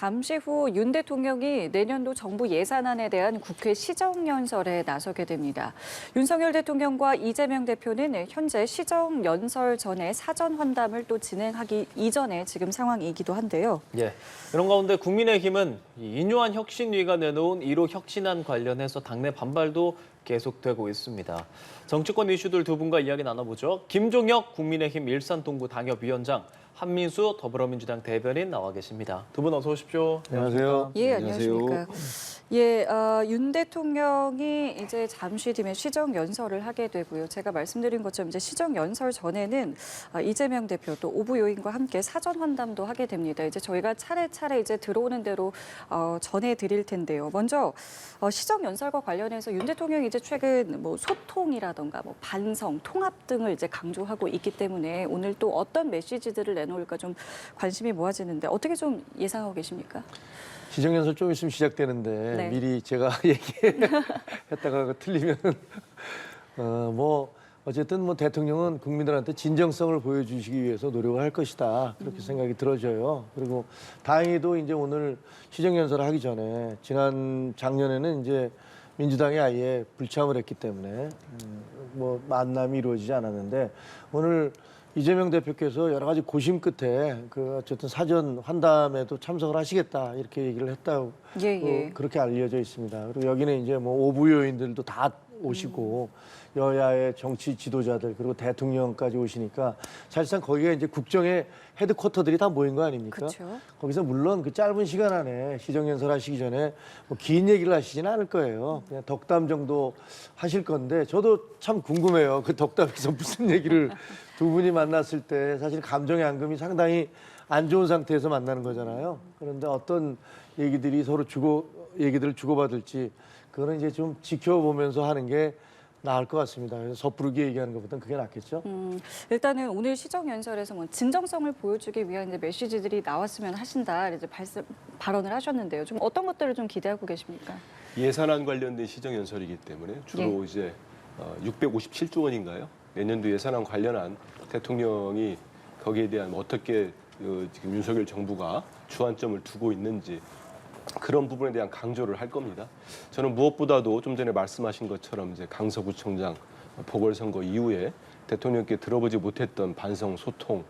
잠시 후 윤 대통령이 내년도 정부 예산안에 대한 국회 시정연설에 나서게 됩니다. 윤석열 대통령과 이재명 대표는 현재 시정연설 전에 사전 환담을 또 진행하기 이전에 지금 상황이기도 한데요. 예. 이런 가운데 국민의힘은 인요한 혁신위가 내놓은 1호 혁신안 관련해서 당내 반발도 계속되고 있습니다. 정치권 이슈들 두 분과 이야기 나눠보죠. 김종혁 국민의힘 일산동구 당협위원장, 한민수 더불어민주당 대변인 나와 계십니다. 두 분 어서 오십시오. 안녕하세요. 예, 안녕하십니까. 예, 윤 대통령이 이제 잠시 뒤면 시정 연설을 하게 되고요. 제가 말씀드린 것처럼 이제 시정 연설 전에는 이재명 대표 또 오부 요인과 함께 사전 환담도 하게 됩니다. 이제 저희가 차례차례 이제 들어오는 대로 전해드릴 텐데요. 먼저 시정 연설과 관련해서 윤 대통령이 이제 최근 뭐 소통이라던가 뭐 반성, 통합 등을 이제 강조하고 있기 때문에 오늘 또 어떤 메시지들을 내놓을까 좀 관심이 모아지는데 어떻게 좀 예상하고 계십니까? 시정연설 좀 있으면 시작되는데 네. 미리 제가 얘기했다가 틀리면 어쨌든 뭐 대통령은 국민들한테 진정성을 보여주시기 위해서 노력을 할 것이다 그렇게 생각이 들어져요. 그리고 다행히도 이제 오늘 시정연설을 하기 전에 작년에는 이제 민주당이 아예 불참을 했기 때문에 뭐 만남이 이루어지지 않았는데 오늘 이재명 대표께서 여러 가지 고심 끝에 어쨌든 사전 환담에도 참석을 하시겠다 이렇게 얘기를 했다고 그렇게 알려져 있습니다. 그리고 여기는 이제 뭐 오부 요인들도 다 오시고 여야의 정치 지도자들 그리고 대통령까지 오시니까 사실상 거기가 이제 국정의 헤드쿼터들이 다 모인 거 아닙니까? 그쵸. 거기서 물론 그 짧은 시간 안에 시정연설 하시기 전에 뭐 긴 얘기를 하시지는 않을 거예요. 그냥 덕담 정도 하실 건데 저도 참 궁금해요. 그 덕담에서 무슨 얘기를 두 분이 만났을 때 사실 감정의 앙금이 상당히 안 좋은 상태에서 만나는 거잖아요. 그런데 어떤 얘기들이 서로 얘기들을 주고받을지 그거는 이제 좀 지켜보면서 하는 게 나을 것 같습니다. 그래서 섣부르게 얘기하는 것보다는 그게 낫겠죠. 일단은 오늘 시정연설에서 뭐 진정성을 보여주기 위한 이제 메시지들이 나왔으면 하신다 이제 발언을 하셨는데요. 좀 어떤 것들을 좀 기대하고 계십니까? 예산안 관련된 시정연설이기 때문에 주로 이제 657조 원인가요? 내년도 예산안 관련한 대통령이 거기에 대한 어떻게 지금 윤석열 정부가 주안점을 두고 있는지 그런 부분에 대한 강조를 할 겁니다. 저는 무엇보다도 좀 전에 말씀하신 것처럼 이제 강서구청장 보궐선거 이후에 대통령께 들어보지 못했던 반성, 소통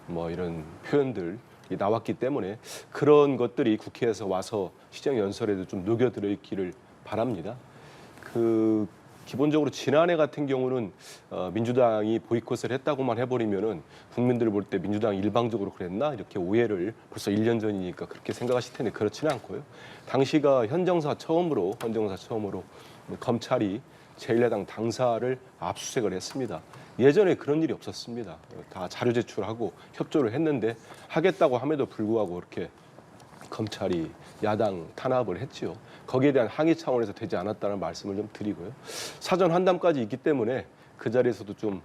뭐 이런 표현들이 나왔기 때문에 그런 것들이 국회에서 와서 시정연설에도 좀 녹여들어 있기를 바랍니다. 기본적으로 지난해 같은 경우는 민주당이 보이콧을 했다고만 해버리면은 국민들 볼 때 민주당이 일방적으로 그랬나 이렇게 오해를 벌써 1년 전이니까 그렇게 생각하실 텐데 그렇지는 않고요. 당시가 헌정사 처음으로 검찰이 제1야당 당사를 압수수색을 했습니다. 예전에 그런 일이 없었습니다. 다 자료 제출하고 협조를 했는데 하겠다고 함에도 불구하고 그렇게 검찰이 야당 탄압을 했지요. 거기에 대한 항의 차원에서 되지 않았다는 말씀을 좀 드리고요. 사전 환담까지 있기 때문에 그 자리에서도 좀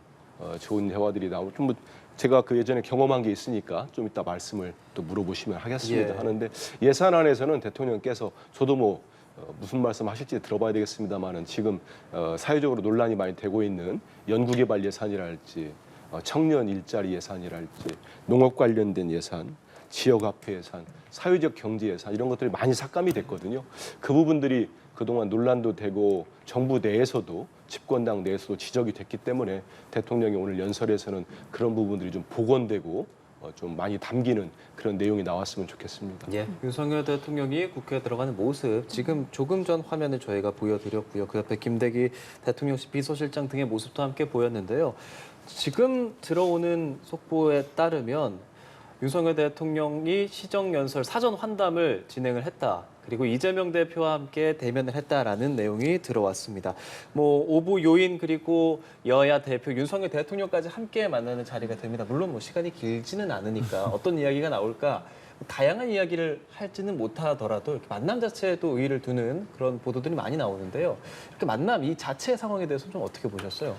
좋은 대화들이 나오고 좀 제가 그 예전에 경험한 게 있으니까 좀 이따 말씀을 또 물어보시면 하겠습니다. 하는데 예산안에서는 대통령께서 저도 뭐 무슨 말씀하실지 들어봐야 되겠습니다만은 지금 사회적으로 논란이 많이 되고 있는 연구개발 예산이랄지 청년 일자리 예산이랄지 농업 관련된 예산 지역화폐 예산, 사회적 경제 예산 이런 것들이 많이 삭감이 됐거든요. 그 부분들이 그동안 논란도 되고 정부 내에서도 집권당 내에서도 지적이 됐기 때문에 대통령이 오늘 연설에서는 그런 부분들이 좀 복원되고 좀 많이 담기는 그런 내용이 나왔으면 좋겠습니다. 예. 윤석열 대통령이 국회에 들어가는 모습 지금 조금 전 화면을 저희가 보여드렸고요. 그 옆에 김대기 대통령실 비서실장 등의 모습도 함께 보였는데요. 지금 들어오는 속보에 따르면 윤석열 대통령이 시정연설 사전 환담을 진행을 했다. 그리고 이재명 대표와 함께 대면을 했다라는 내용이 들어왔습니다. 뭐 오부 요인 그리고 여야 대표 윤석열 대통령까지 함께 만나는 자리가 됩니다. 물론 뭐 시간이 길지는 않으니까 어떤 이야기가 나올까 다양한 이야기를 할지는 못하더라도 이렇게 만남 자체에도 의의를 두는 그런 보도들이 많이 나오는데요. 이렇게 만남 이 자체 상황에 대해서 좀 어떻게 보셨어요?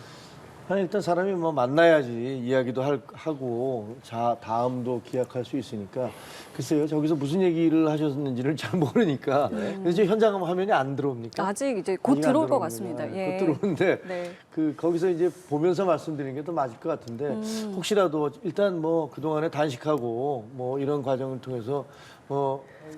아니, 일단 사람이 뭐 만나야지 이야기도 하고 다음도 기약할 수 있으니까 글쎄요 저기서 무슨 얘기를 하셨는지를 잘 모르니까 그래서 현장 화면이 안 들어옵니까? 아직 이제 곧 들어올 것 같습니다. 곧 들어오는데 네. 거기서 이제 보면서 말씀드리는 게 더 맞을 것 같은데 혹시라도 일단 뭐 그동안에 단식하고 뭐 이런 과정을 통해서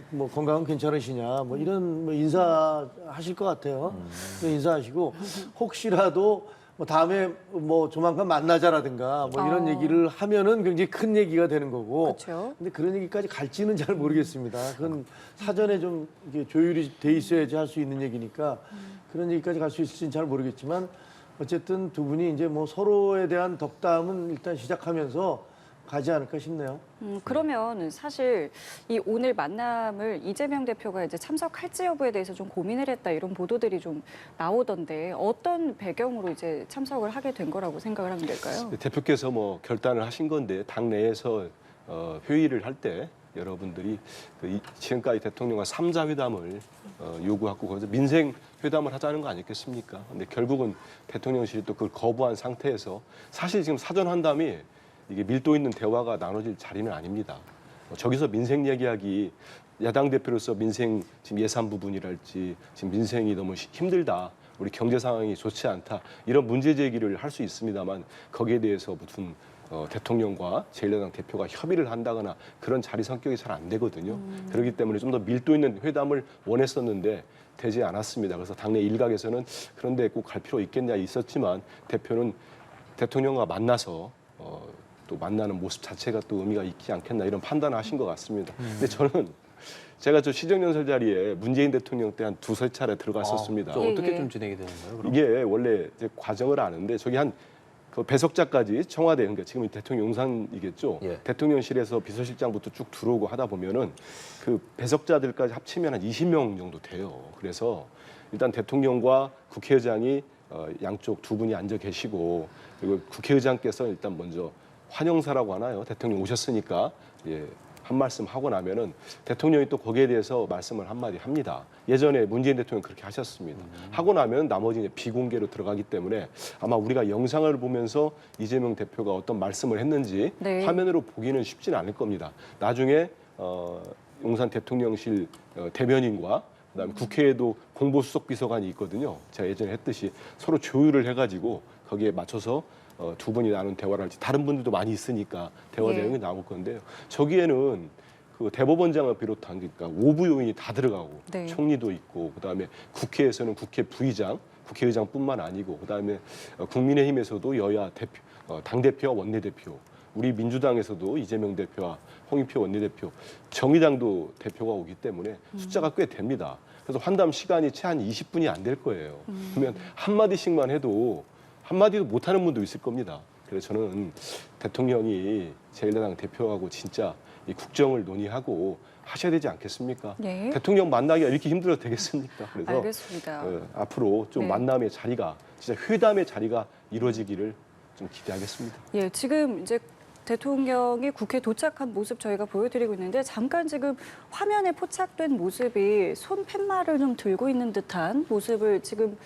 뭐 건강은 괜찮으시냐 뭐 이런 뭐 인사하실 것 같아요. 인사하시고 혹시라도 뭐 다음에 뭐 조만간 만나자라든가 뭐 이런 얘기를 하면은 굉장히 큰 얘기가 되는 거고. 그렇죠. 근데 그런 얘기까지 갈지는 잘 모르겠습니다. 그건 사전에 좀 이게 조율이 돼 있어야지 할 수 있는 얘기니까 그런 얘기까지 갈 수 있을지는 잘 모르겠지만 어쨌든 두 분이 이제 뭐 서로에 대한 덕담은 일단 시작하면서 가지 않을까 싶네요. 그러면 사실 이 오늘 만남을 이재명 대표가 이제 참석할지 여부에 대해서 좀 고민을 했다 이런 보도들이 좀 나오던데 어떤 배경으로 이제 참석을 하게 된 거라고 생각을 하면 될까요? 대표께서 뭐 결단을 하신 건데 당내에서 회의를 할 때 여러분들이 지금까지 대통령과 3자 회담을 요구하고 거기서 민생 회담을 하자는 거 아니겠습니까? 근데 결국은 대통령실이 또 그걸 거부한 상태에서 사실 지금 사전 환담이 이게 밀도 있는 대화가 나눠질 자리는 아닙니다. 저기서 민생 얘기하기 야당 대표로서 민생 지금 예산 부분이랄지 지금 민생이 너무 힘들다. 우리 경제 상황이 좋지 않다. 이런 문제 제기를 할 수 있습니다만 거기에 대해서 무슨 대통령과 제1야당 대표가 협의를 한다거나 그런 자리 성격이 잘 안 되거든요. 그렇기 때문에 좀 더 밀도 있는 회담을 원했었는데 되지 않았습니다. 그래서 당내 일각에서는 그런데 꼭 갈 필요 있겠냐 있었지만 대표는 대통령과 만나서 또 만나는 모습 자체가 또 의미가 있지 않겠나 이런 판단을 하신 것 같습니다. 근데 저는 제가 저 시정연설 자리에 문재인 대통령 때 한 두세 차례 들어갔었습니다. 또 어떻게 예, 예. 좀 진행이 되는가요? 그럼? 이게 원래 이제 과정을 아는데 저기 한 그 배석자까지 청와대 그러니까 지금 대통령 용산이겠죠. 예. 대통령실에서 비서실장부터 쭉 들어오고 하다 보면은 그 배석자들까지 합치면 한 20명 정도 돼요. 그래서 일단 대통령과 국회의장이 양쪽 두 분이 앉아 계시고 그리고 국회의장께서 일단 먼저 환영사라고 하나요? 대통령 오셨으니까 예, 한 말씀 하고 나면은 대통령이 또 거기에 대해서 말씀을 한마디 합니다. 예전에 문재인 대통령 그렇게 하셨습니다. 하고 나면 나머지 이제 비공개로 들어가기 때문에 아마 우리가 영상을 보면서 이재명 대표가 어떤 말씀을 했는지 네. 화면으로 보기는 쉽지는 않을 겁니다. 나중에 용산 대통령실 대변인과 그다음에 국회에도 공보수석 비서관이 있거든요. 제가 예전에 했듯이 서로 조율을 해가지고 거기에 맞춰서 두 분이 나눈 대화를 할지 다른 분들도 많이 있으니까 대화 예. 내용이 나올 건데요. 저기에는 그 대법원장을 비롯한 그러니까 5부 요인이 다 들어가고 네. 총리도 있고 그다음에 국회에서는 국회 부의장, 국회의장뿐만 아니고 그다음에 국민의힘에서도 여야 대표, 당대표와 원내대표, 우리 민주당에서도 이재명 대표와 홍익표 원내대표, 정의당도 대표가 오기 때문에 숫자가 꽤 됩니다. 그래서 환담 시간이 채 한 20분이 안 될 거예요. 그러면 한마디씩만 해도 한마디도 못하는 분도 있을 겁니다. 그래서 저는 대통령이 제1야당 대표하고 진짜 이 국정을 논의하고 하셔야 되지 않겠습니까? 예. 대통령 만나기가 이렇게 힘들어도 되겠습니까? 그래서 알겠습니다. 앞으로 좀 네. 만남의 자리가 진짜 회담의 자리가 이루어지기를 좀 기대하겠습니다. 예, 지금 이제 대통령이 국회에 도착한 모습 저희가 보여드리고 있는데 잠깐 지금 화면에 포착된 모습이 손 팻말을 좀 들고 있는 듯한 모습을 지금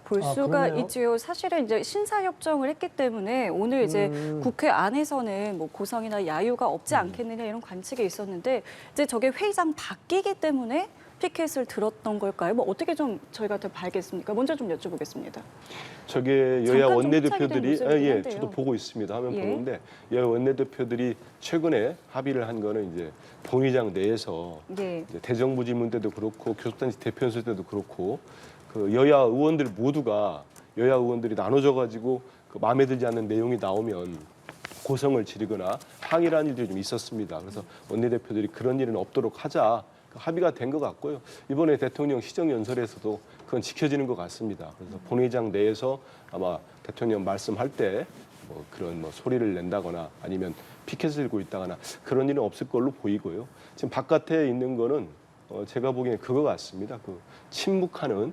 볼 아, 수가 그러네요. 있지요. 사실은 이제 신사협정을 했기 때문에 오늘 이제 국회 안에서는 뭐 고성이나 야유가 없지 않겠느냐 이런 관측이 있었는데 이제 저게 회의장 바뀌기 때문에 피켓을 들었던 걸까요? 뭐 어떻게 좀 저희가 더 봐야겠습니까? 먼저 좀 여쭤보겠습니다. 저게 여야 잠깐 좀 원내대표들이 포착이 된 모습이긴 저도 한데요. 보고 있습니다. 화면 예. 보는데 여야 원내대표들이 최근에 합의를 한 거는 이제 본의장 내에서 예. 이제 대정부질문 때도 그렇고 교섭단체 대표연설 때도 그렇고 그 여야 의원들 모두가 여야 의원들이 나눠져 가지고 그 마음에 들지 않는 내용이 나오면 고성을 지르거나 항의라는 일들이 좀 있었습니다. 그래서 원내대표들이 그런 일은 없도록 하자 합의가 된 것 같고요. 이번에 대통령 시정연설에서도 그건 지켜지는 것 같습니다. 그래서 본회의장 내에서 아마 대통령 말씀할 때 뭐 그런 뭐 소리를 낸다거나 아니면 피켓을 들고 있다거나 그런 일은 없을 걸로 보이고요. 지금 바깥에 있는 거는 제가 보기엔 그거 같습니다. 그 침묵하는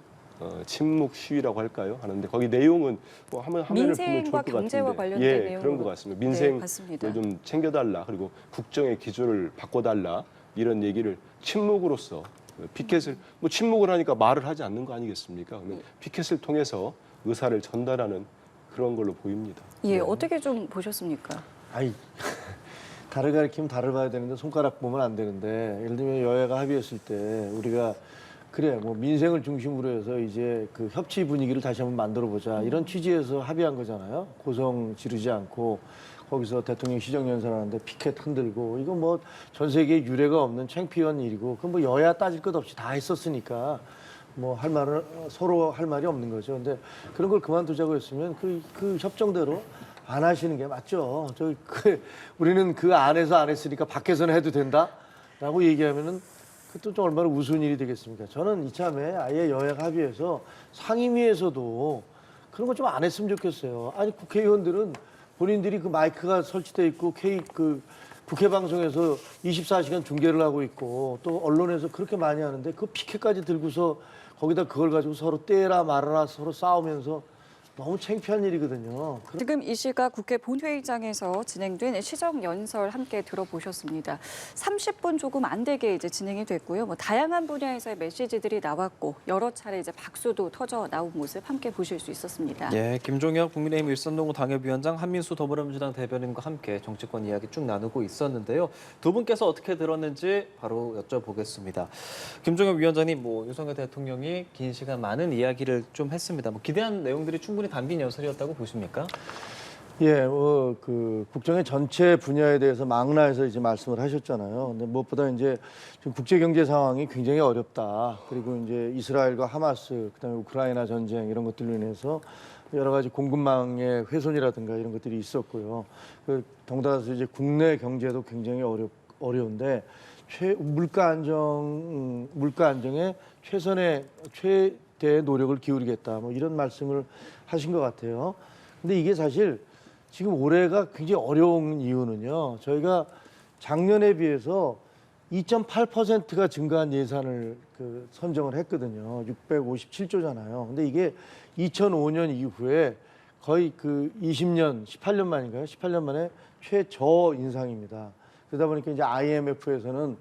침묵 시위라고 할까요? 하는데 거기 내용은 뭐 화면을 보면 좋을 민생과 것 경제와 같은데 관련된 예, 내용으로. 그런 것 같습니다. 네, 민생을 맞습니다. 좀 챙겨달라 그리고 국정의 기조를 바꿔달라 이런 얘기를 침묵으로써 피켓을 뭐 침묵을 하니까 말을 하지 않는 거 아니겠습니까? 그러면 피켓을 통해서 의사를 전달하는 그런 걸로 보입니다. 예, 네. 어떻게 좀 보셨습니까? 아이 달을 가리키면 달을 봐야 되는데 손가락 보면 안 되는데 예를 들면 여야가 합의했을 때 우리가 그래 뭐 민생을 중심으로 해서 이제 그 협치 분위기를 다시 한번 만들어 보자 이런 취지에서 합의한 거잖아요. 고성 지르지 않고 거기서 대통령 시정연설하는데 피켓 흔들고 이거 뭐 전 세계에 유례가 없는 창피한 일이고 그 뭐 여야 따질 것 없이 다 했었으니까 뭐 할 말은 서로 할 말이 없는 거죠. 근데 그런 걸 그만두자고 했으면 그 협정대로 안 하시는 게 맞죠. 우리는 그 안에서 안 했으니까 밖에서는 해도 된다라고 얘기하면은 그것도 좀 얼마나 우스운 일이 되겠습니까? 저는 이참에 아예 여야 합의해서 상임위에서도 그런 거 좀 안 했으면 좋겠어요. 아니 국회의원들은 본인들이 그 마이크가 설치돼 있고 국회 방송에서 24시간 중계를 하고 있고 또 언론에서 그렇게 많이 하는데 그 피켓까지 들고서 거기다 그걸 가지고 서로 떼라 말아라 서로 싸우면서 너무 창피한 일이거든요. 지금 이 시각 국회 본회의장에서 진행된 시정연설 함께 들어보셨습니다. 30분 조금 안 되게 이제 진행이 됐고요. 뭐 다양한 분야에서의 메시지들이 나왔고 여러 차례 이제 박수도 터져 나온 모습 함께 보실 수 있었습니다. 예, 김종혁 국민의힘 일선동우 당협위원장, 한민수 더불어민주당 대변인과 함께 정치권 이야기 쭉 나누고 있었는데요. 두 분께서 어떻게 들었는지 바로 여쭤보겠습니다. 김종혁 위원장님, 뭐 윤석열 대통령이 긴 시간 많은 이야기를 좀 했습니다. 뭐 기대한 내용들이 충분히 담긴 연설이었다고 보십니까? 예, 그 국정의 전체 분야에 대해서 망라해서 이제 말씀을 하셨잖아요. 근데 무엇보다 이제 지금 국제 경제 상황이 굉장히 어렵다. 그리고 이제 이스라엘과 하마스, 그다음에 우크라이나 전쟁 이런 것들로 인해서 여러 가지 공급망의 훼손이라든가 이런 것들이 있었고요. 더군다나 이제 국내 경제도 굉장히 어려운데 물가 안정에 최대 노력을 기울이겠다. 뭐 이런 말씀을 하신 것 같아요. 근데 이게 사실 지금 올해가 굉장히 어려운 이유는요. 저희가 작년에 비해서 2.8%가 증가한 예산을 선정을 했거든요. 657조잖아요. 근데 이게 2005년 이후에 거의 20년, 18년 만인가요? 18년 만에 최저 인상입니다. 그러다 보니까 이제 IMF에서는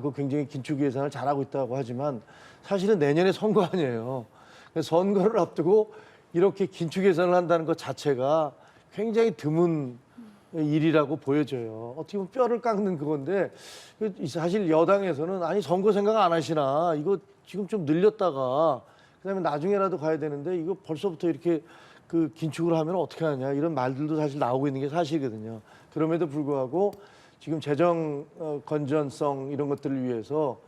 그 굉장히 긴축 예산을 잘하고 있다고 하지만 사실은 내년에 선거 아니에요. 선거를 앞두고 이렇게 긴축 예산을 한다는 것 자체가 굉장히 드문 일이라고 보여져요. 어떻게 보면 뼈를 깎는 그건데 사실 여당에서는 아니 선거 생각 안 하시나 이거 지금 좀 늘렸다가 그다음에 나중에라도 가야 되는데 이거 벌써부터 이렇게 긴축을 하면 어떻게 하냐 이런 말들도 사실 나오고 있는 게 사실이거든요. 그럼에도 불구하고 지금 재정 건전성 이런 것들을 위해서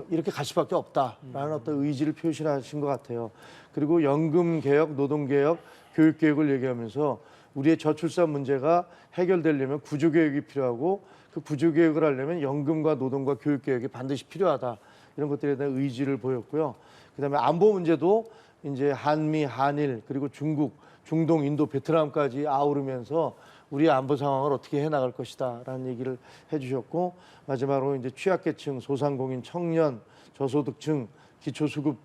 이렇게 갈 수밖에 없다라는 어떤 의지를 표시하신 것 같아요. 그리고 연금 개혁, 노동 개혁, 교육 개혁을 얘기하면서 우리의 저출산 문제가 해결되려면 구조 개혁이 필요하고 그 구조 개혁을 하려면 연금과 노동과 교육 개혁이 반드시 필요하다. 이런 것들에 대한 의지를 보였고요. 그다음에 안보 문제도 이제 한미, 한일 그리고 중국, 중동, 인도, 베트남까지 아우르면서 우리의 안보 상황을 어떻게 해나갈 것이다라는 얘기를 해주셨고 마지막으로 이제 취약계층, 소상공인, 청년, 저소득층, 기초수급,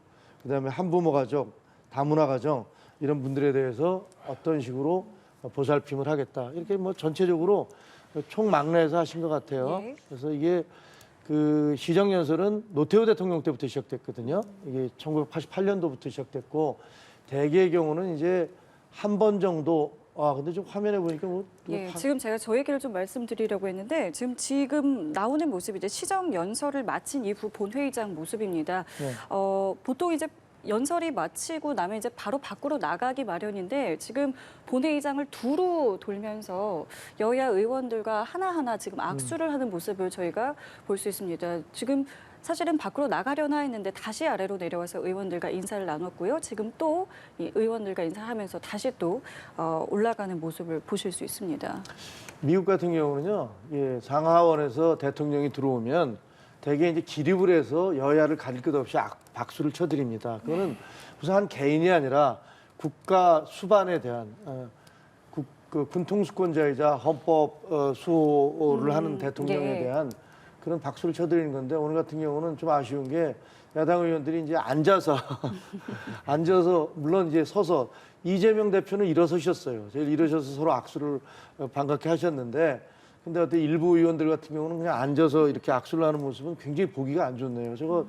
그다음에 한부모 가족, 다문화 가정 이런 분들에 대해서 어떤 식으로 보살핌을 하겠다 이렇게 뭐 전체적으로 총망라해서 하신 것 같아요. 네. 그래서 이게 시정연설은 노태우 대통령 때부터 시작됐거든요. 이게 1988년도부터 시작됐고 대개의 경우는 이제 한 번 정도 근데 좀 화면에 보니까 예, 지금 제가 저 얘기를 좀 말씀드리려고 했는데 지금 나오는 모습이 이제 시정 연설을 마친 이후 본회의장 모습입니다. 네. 보통 이제 연설이 마치고 나면 이제 바로 밖으로 나가기 마련인데 지금 본회의장을 두루 돌면서 여야 의원들과 하나하나 지금 악수를 하는 모습을 저희가 볼 수 있습니다. 지금 사실은 밖으로 나가려나 했는데 다시 아래로 내려와서 의원들과 인사를 나눴고요. 지금 또 이 의원들과 인사하면서 다시 또 올라가는 모습을 보실 수 있습니다. 미국 같은 경우는요, 상하원에서 대통령이 들어오면 대개 이제 기립을 해서 여야를 가릴 것 없이 박수를 쳐드립니다. 그거는 무슨 한 개인이 아니라 국가 수반에 대한 군통수권자이자 헌법 수호를 하는 대통령에 네. 대한 그런 박수를 쳐드리는 건데 오늘 같은 경우는 좀 아쉬운 게 야당 의원들이 이제 앉아서 물론 이제 서서 이재명 대표는 일어서셨어요. 일어서서 서로 악수를 반갑게 하셨는데 근데 어떤 일부 의원들 같은 경우는 그냥 앉아서 이렇게 악수를 하는 모습은 굉장히 보기가 안 좋네요. 저거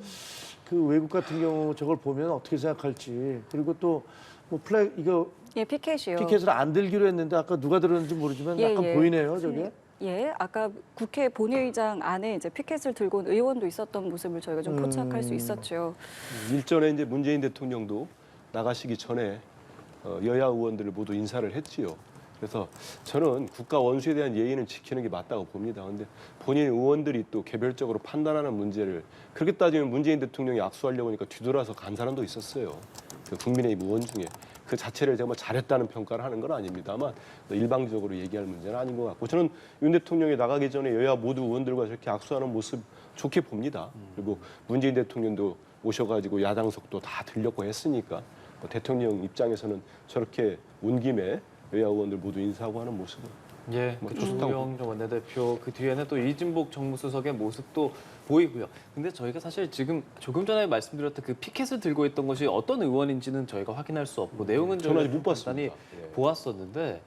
외국 같은 경우 저걸 보면 어떻게 생각할지 그리고 또 뭐 피켓이요. 피켓을 안 들기로 했는데 아까 누가 들었는지 모르지만 약간 보이네요, 저게. 예, 아까 국회 본회의장 안에 이제 피켓을 들고 온 의원도 있었던 모습을 저희가 좀 포착할 수 있었죠. 일전에 이제 문재인 대통령도 나가시기 전에 여야 의원들을 모두 인사를 했지요. 그래서 저는 국가 원수에 대한 예의는 지키는 게 맞다고 봅니다. 그런데 본인 의원들이 또 개별적으로 판단하는 문제를 그렇게 따지면 문재인 대통령이 악수하려고 하니까 뒤돌아서 간 사람도 있었어요. 그 국민의힘 의원 중에. 그 자체를 제가 뭐 잘했다는 평가를 하는 건 아닙니다만 일방적으로 얘기할 문제는 아닌 것 같고 저는 윤 대통령이 나가기 전에 여야 모두 의원들과 저렇게 악수하는 모습 좋게 봅니다. 그리고 문재인 대통령도 오셔가지고 야당석도 다 들렸고 했으니까 뭐 대통령 입장에서는 저렇게 온 김에 여야 의원들 모두 인사하고 하는 모습은 예, 뭐 그 좋다고 주호영 원내대표 그 뒤에는 또 이진복 정무수석의 모습도 보이고요. 근데 저희가 사실 지금 조금 전에 말씀드렸던 그 피켓을 들고 있던 것이 어떤 의원인지는 저희가 확인할 수 없고 내용은 저는 아직 저희가 못 봤습니다. 간단히 예. 보았었는데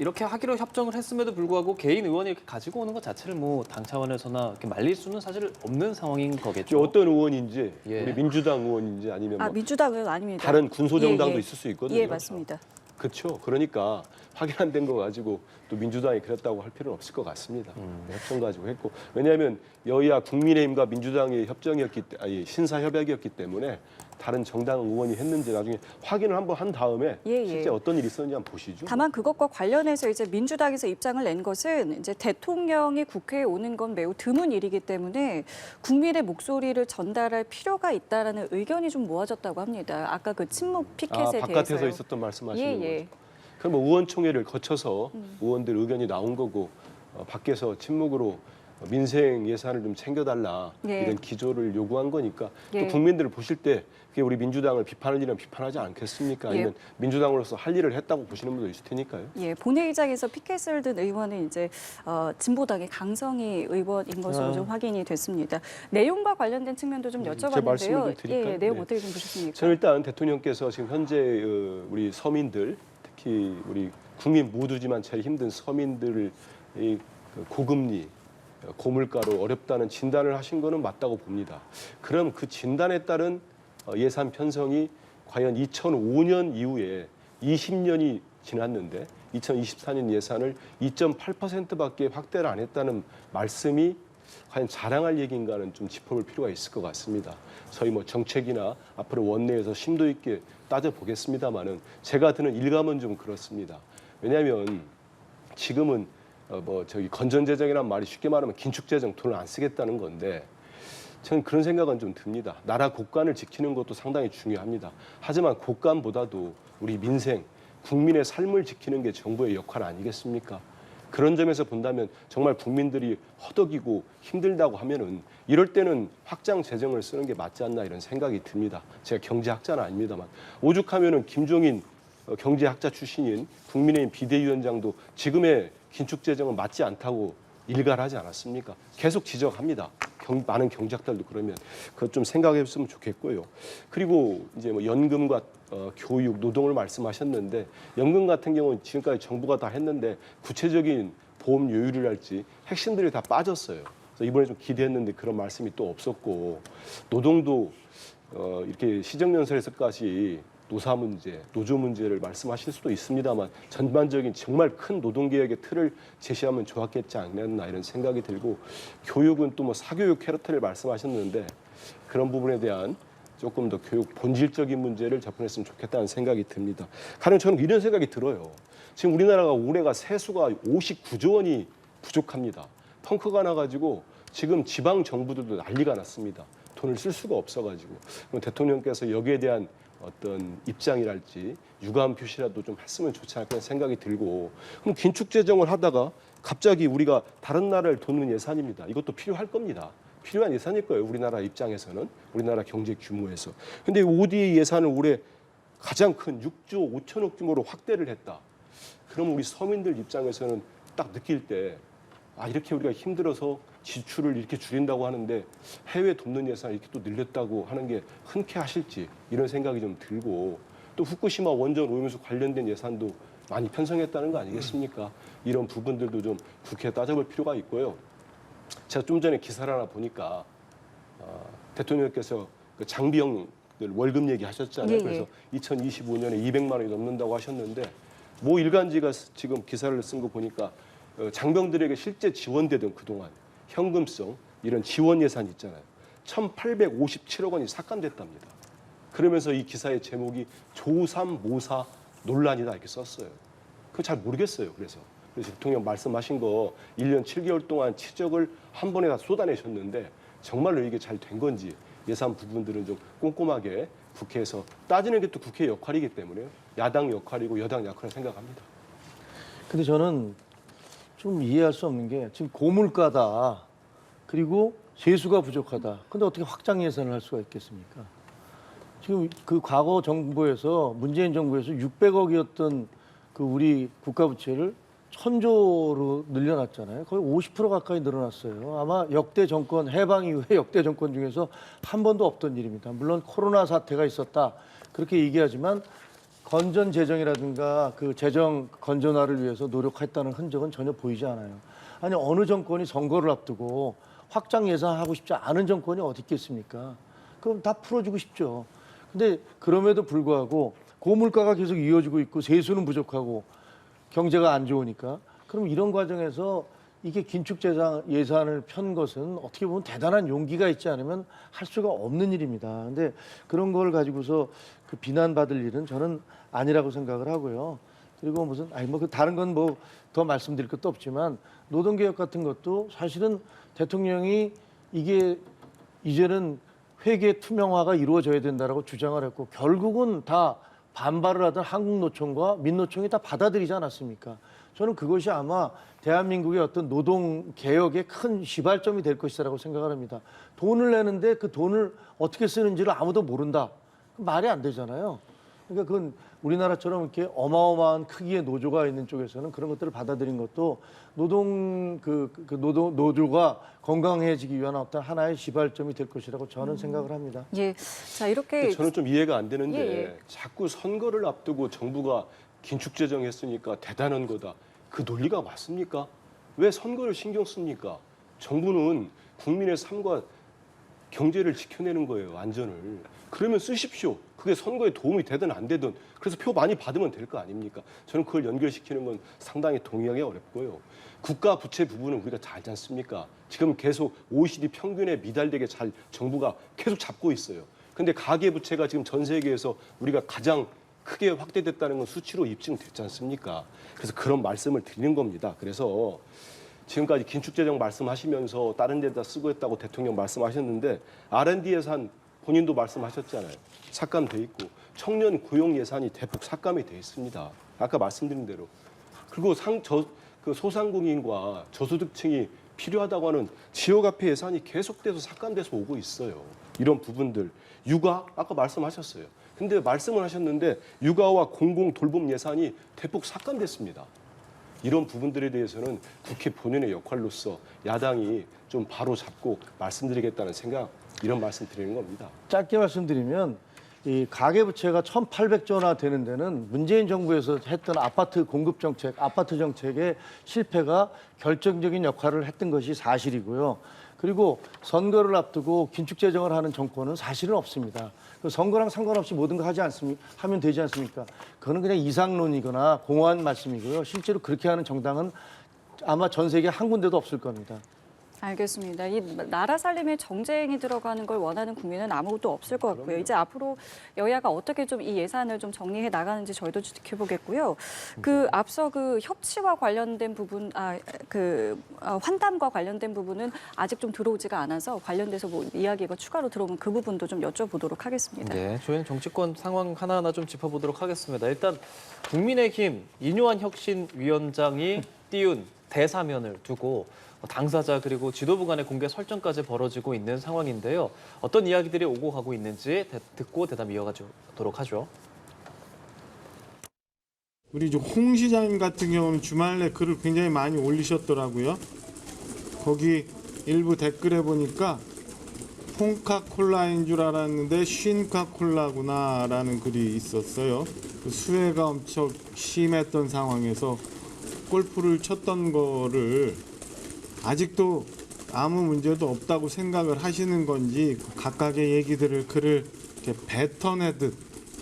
이렇게 하기로 협정을 했음에도 불구하고 개인 의원이 이렇게 가지고 오는 것 자체를 뭐 당 차원에서나 이렇게 말릴 수는 사실 없는 상황인 거겠죠. 어떤 의원인지 예. 우리 민주당 의원인지 아니면 뭐 민주당은 아닙니다. 다른 군소정당도 예, 예. 있을 수 있거든요. 예, 맞습니다. 그렇죠. 그러니까 확인 안 된 거 가지고 또 민주당이 그랬다고 할 필요는 없을 것 같습니다. 협정 가지고 했고 왜냐하면 여야 국민의힘과 민주당의 신사 협약이었기 때문에 다른 정당 의원이 했는지 나중에 확인을 한번 한 다음에 예, 예. 실제 어떤 일이 있었는지 한번 보시죠. 다만 그것과 관련해서 이제 민주당에서 입장을 낸 것은 이제 대통령이 국회에 오는 건 매우 드문 일이기 때문에 국민의 목소리를 전달할 필요가 있다라는 의견이 좀 모아졌다고 합니다. 아까 그 침묵 피켓에 바깥에서 대해서요. 있었던 말씀하시는 예, 예. 거죠. 그럼 뭐 의원총회를 거쳐서 의원들 의견이 나온 거고 밖에서 침묵으로 민생 예산을 좀 챙겨달라 예. 이런 기조를 요구한 거니까 예. 또 국민들을 보실 때 그게 우리 민주당을 비판할 일은 비판하지 않겠습니까? 아니면 민주당으로서 할 일을 했다고 보시는 분도 있을 테니까요. 예, 본회의장에서 피켓을 든 의원은 이제 진보당의 강성희 의원인 것으로 좀 확인이 됐습니다. 내용과 관련된 측면도 좀 제 말씀을 여쭤봤는데요. 좀 드릴까요? 예, 내용 네. 어떻게 좀 보셨습니까? 저는 일단 대통령께서 지금 현재 우리 서민들 특히 우리 국민 모두지만 제일 힘든 서민들을 이 고금리 고물가로 어렵다는 진단을 하신 거는 맞다고 봅니다. 그럼 그 진단에 따른 예산 편성이 과연 2005년 이후에 20년이 지났는데 2024년 예산을 2.8%밖에 확대를 안 했다는 말씀이 과연 자랑할 얘기인가는 좀 짚어볼 필요가 있을 것 같습니다. 저희 뭐 정책이나 앞으로 원내에서 심도 있게 따져보겠습니다만은 제가 드는 일감은 좀 그렇습니다. 왜냐하면 지금은 건전재정이란 말이 쉽게 말하면 긴축재정 돈을 안 쓰겠다는 건데 저는 그런 생각은 좀 듭니다. 나라 국간을 지키는 것도 상당히 중요합니다. 하지만 국간보다도 우리 민생, 국민의 삶을 지키는 게 정부의 역할 아니겠습니까? 그런 점에서 본다면 정말 국민들이 허덕이고 힘들다고 하면은 이럴 때는 확장 재정을 쓰는 게 맞지 않나 이런 생각이 듭니다. 제가 경제학자는 아닙니다만 오죽하면은 김종인 경제학자 출신인 국민의힘 비대위원장도 지금의 긴축재정은 맞지 않다고 일갈하지 않았습니까? 계속 지적합니다. 많은 경제학자들도 그러면 그것 좀 생각해봤으면 좋겠고요. 그리고 이제 뭐 연금과 교육, 노동을 말씀하셨는데 연금 같은 경우는 지금까지 정부가 다 했는데 구체적인 보험 요율이랄지 핵심들이 다 빠졌어요. 그래서 이번에 좀 기대했는데 그런 말씀이 또 없었고 노동도 이렇게 시정연설에서까지 노사 문제, 노조 문제를 말씀하실 수도 있습니다만 전반적인 정말 큰 노동개혁의 틀을 제시하면 좋았겠지 않겠나 이런 생각이 들고 교육은 또 뭐 사교육 캐러터를 말씀하셨는데 그런 부분에 대한 조금 더 교육 본질적인 문제를 접근했으면 좋겠다는 생각이 듭니다. 가령 저는 이런 생각이 들어요. 지금 우리나라가 올해가 세수가 59조 원이 부족합니다. 펑크가 나가지고 지금 지방 정부들도 난리가 났습니다. 돈을 쓸 수가 없어가지고 그럼 대통령께서 여기에 대한 어떤 입장이랄지 유감 표시라도 좀 했으면 좋지 않을까 생각이 들고 그럼 긴축재정을 하다가 갑자기 우리가 다른 나라를 돕는 예산입니다. 이것도 필요할 겁니다. 필요한 예산일 거예요. 우리나라 입장에서는 우리나라 경제 규모에서. 근데 ODA 예산을 올해 가장 큰 6조 5천억 규모로 확대를 했다. 그럼 우리 서민들 입장에서는 딱 느낄 때 이렇게 우리가 힘들어서 지출을 이렇게 줄인다고 하는데 해외 돕는 예산을 이렇게 또 늘렸다고 하는 게 흔쾌하실지 이런 생각이 좀 들고 또 후쿠시마 원전 오염수 관련된 예산도 많이 편성했다는 거 아니겠습니까? 이런 부분들도 좀 국회에 따져볼 필요가 있고요. 제가 좀 전에 기사를 하나 보니까 대통령께서 그 장비형 월급 얘기하셨잖아요. 예. 그래서 2025년에 200만 원이 넘는다고 하셨는데 모 일간지가 지금 기사를 쓴 거 보니까 장병들에게 실제 지원되던 그동안 현금성 이런 지원 예산 있잖아요. 1,857억 원이 삭감됐답니다. 그러면서 이 기사의 제목이 조삼모사 논란이다 이렇게 썼어요. 그거 잘 모르겠어요. 그래서 대통령 말씀하신 거 1년 7개월 동안 치적을 한 번에 다 쏟아내셨는데 정말로 이게 잘 된 건지 예산 부분들은 좀 꼼꼼하게 국회에서 따지는 게 또 국회의 역할이기 때문에 야당 역할이고 여당 역할을 생각합니다. 근데 저는 좀 이해할 수 없는 게 지금 고물가다. 그리고 세수가 부족하다. 근데 어떻게 확장 예산을 할 수가 있겠습니까? 지금 그 과거 정부에서 문재인 정부에서 600억이었던 그 우리 국가 부채를 1000조로 늘려놨잖아요. 거의 50% 가까이 늘어났어요. 아마 역대 정권 해방 이후에 역대 정권 중에서 한 번도 없던 일입니다. 물론 코로나 사태가 있었다 그렇게 얘기하지만 건전 재정이라든가 그 재정 건전화를 위해서 노력했다는 흔적은 전혀 보이지 않아요. 아니 어느 정권이 선거를 앞두고 확장 예산하고 싶지 않은 정권이 어디 있겠습니까? 그럼 다 풀어주고 싶죠. 근데 그럼에도 불구하고 고물가가 계속 이어지고 있고 세수는 부족하고 경제가 안 좋으니까 그럼 이런 과정에서 이게 긴축 예산을 편 것은 어떻게 보면 대단한 용기가 있지 않으면 할 수가 없는 일입니다. 근데 그런 걸 가지고서 그 비난받을 일은 저는 아니라고 생각을 하고요. 그리고 무슨 그 다른 건 뭐 더 말씀드릴 것도 없지만 노동개혁 같은 것도 사실은 대통령이 이게 이제는 회계 투명화가 이루어져야 된다라고 주장을 했고 결국은 다 반발을 하던 한국노총과 민노총이 다 받아들이지 않았습니까? 저는 그것이 아마 대한민국의 어떤 노동개혁의 큰 시발점이 될 것이라고 생각을 합니다. 돈을 내는데 그 돈을 어떻게 쓰는지를 아무도 모른다. 말이 안 되잖아요. 그러니까 그건 우리나라처럼 이렇게 어마어마한 크기의 노조가 있는 쪽에서는 그런 것들을 받아들인 것도 노조가 건강해지기 위한 어떤 하나의 시발점이 될 것이라고 저는 생각을 합니다. 예, 자 이렇게 저는 좀 이해가 안 되는데 예. 자꾸 선거를 앞두고 정부가 긴축재정했으니까 대단한 거다. 그 논리가 맞습니까? 왜 선거를 신경 씁니까? 정부는 국민의 삶과 경제를 지켜내는 거예요, 안전을. 그러면 쓰십시오. 그게 선거에 도움이 되든 안 되든 그래서 표 많이 받으면 될 거 아닙니까? 저는 그걸 연결시키는 건 상당히 동의하기 어렵고요. 국가 부채 부분은 우리가 잘 알지 않습니까? 지금 계속 OECD 평균에 미달되게 잘 정부가 계속 잡고 있어요. 근데 가계 부채가 지금 전 세계에서 우리가 가장 크게 확대됐다는 건 수치로 입증됐지 않습니까? 그래서 그런 말씀을 드리는 겁니다. 그래서 지금까지 긴축재정 말씀하시면서 다른 데다 쓰고 했다고 대통령 말씀하셨는데 R&D 예산 본인도 말씀하셨잖아요. 삭감돼 있고 청년 고용 예산이 대폭 삭감이 돼 있습니다. 아까 말씀드린 대로. 그리고 소상공인과 저소득층이 필요하다고 하는 지역화폐 예산이 계속돼서 삭감돼서 오고 있어요. 이런 부분들. 육아 아까 말씀하셨어요. 근데 말씀을 하셨는데 육아와 공공 돌봄 예산이 대폭 삭감됐습니다. 이런 부분들에 대해서는 국회 본연의 역할로서 야당이 좀 바로 잡고 말씀드리겠다는 생각, 이런 말씀 드리는 겁니다. 짧게 말씀드리면 이 가계부채가 1,800조나 되는 데는 문재인 정부에서 했던 아파트 공급 정책, 아파트 정책의 실패가 결정적인 역할을 했던 것이 사실이고요. 그리고 선거를 앞두고 긴축재정을 하는 정권은 사실은 없습니다. 선거랑 상관없이 모든 거 하면 되지 않습니까? 그거는 그냥 이상론이거나 공허한 말씀이고요. 실제로 그렇게 하는 정당은 아마 전 세계 한 군데도 없을 겁니다. 알겠습니다. 이 나라 살림에 정쟁이 들어가는 걸 원하는 국민은 아무것도 없을 것 같고요. 이제 앞으로 여야가 어떻게 좀 이 예산을 좀 정리해 나가는지 저희도 지켜보겠고요. 앞서 협치와 관련된 부분, 환담과 관련된 부분은 아직 좀 들어오지가 않아서 관련돼서 뭐 이야기가 추가로 들어오면 그 부분도 좀 여쭤보도록 하겠습니다. 네, 저희는 정치권 상황 하나하나 좀 짚어보도록 하겠습니다. 일단 국민의힘 이뇨한 혁신위원장이 띄운 대사면을 두고 당사자 그리고 지도부 간의 공개 설정까지 벌어지고 있는 상황인데요. 어떤 이야기들이 오고 가고 있는지 듣고 대담 이어가도록 하죠. 우리 홍 시장님 같은 경우는 주말 내 글을 굉장히 많이 올리셨더라고요. 거기 일부 댓글에 보니까 콩카콜라인 줄 알았는데 쉰카콜라구나라는 글이 있었어요. 그 수해가 엄청 심했던 상황에서 골프를 쳤던 거를 아직도 아무 문제도 없다고 생각을 하시는 건지 각각의 얘기들을 글을 이렇게 뱉어내듯